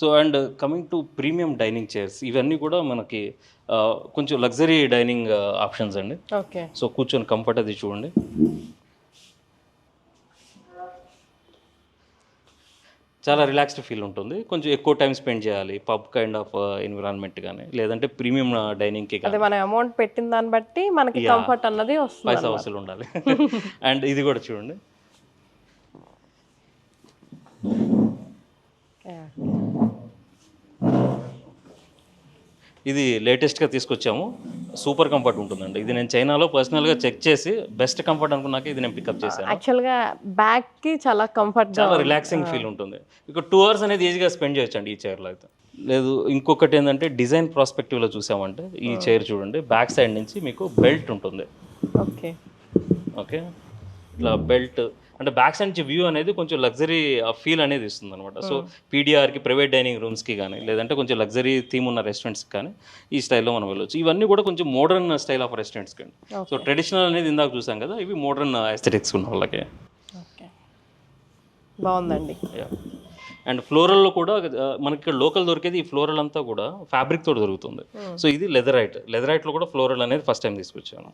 So and coming to premium dining chairs, ఇవన్నీ కూడా మనకి కొంచెం లగ్జరీ డైనింగ్ ఆప్షన్స్ అండి. ఓకే. సో కూర్చొని కంఫర్ట్ అది చూడండి. చాలా రిలాక్స్డ్ ఫీల్ ఉంటుంది. కొంచెం ఎక్కువ టైం స్పెండ్ చేయాలి పబ్ కైండ్ ఆఫ్ ఎన్విరాన్మెంట్ కానీ, లేదంటే ప్రీమియం డైనింగ్కి అదే కానీ మన అమౌంట్ పెట్టిన దాన్ని బట్టి మనకి యా కంఫర్ట్ అన్నది వస్తుంది పైసా అన్నమాట. వసూలు ఉండాలి. అండ్ ఇది కూడా చూడండి. ఇది లేటెస్ట్గా తీసుకొచ్చాము. సూపర్ కంఫర్ట్ ఉంటుందండి. ఇది నేను చైనాలో పర్సనల్గా చెక్ చేసి బెస్ట్ కంఫర్ట్ అనుకున్నాక ఇది నేను పికప్ చేశాను. యాక్చువల్గా బ్యాక్కి చాలా కంఫర్ట్గా చాలా రిలాక్సింగ్ ఫీల్ ఉంటుంది. ఇక 2 అవర్స్ అనేది ఈజీగా స్పెండ్ చేయొచ్చండి ఈ చైర్లో అయితే. లేదు, ఇంకొకటి ఏంటంటే డిజైన్ ప్రాస్పెక్టివ్లో చూసామంటే ఈ చైర్ చూడండి, బ్యాక్ సైడ్ నుంచి మీకు బెల్ట్ ఉంటుంది. ఓకే. ఓకే, ఇట్లా బెల్ట్ అంటే బ్యాక్ సైడ్ నుంచి వ్యూ అనేది కొంచెం లగ్జరీ ఫీల్ అనేది ఇస్తుంది అనమాట. సో పీడిఆర్కి, ప్రైవేట్ డైనింగ్ రూమ్స్కి కానీ, లేదంటే కొంచెం లగ్జరీ థీమ్ ఉన్న రెస్టారెంట్స్కి కానీ ఈ స్టైల్లో మనం వెళ్ళొచ్చు. ఇవన్నీ కూడా కొంచెం మోడర్న్ స్టైల్ ఆఫ్ రెస్టారెంట్స్కి అండి. సో ట్రెడిషనల్ అనేది ఇందాక చూసాం కదా, ఇవి మోడర్న్ ఎస్థెటిక్స్ ఉన్న వాళ్ళకి. ఓకే, బాగుందండి. అండ్ ఫ్లోరల్లో కూడా మనకి ఇక్కడ లోకల్ దొరికేది ఈ ఫ్లోరల్ అంతా కూడా ఫ్యాబ్రిక్ తోటి దొరుకుతుంది. సో ఇది లెదరైట్లో కూడా ఫ్లోరల్ అనేది ఫస్ట్ టైం తీసుకొచ్చాను.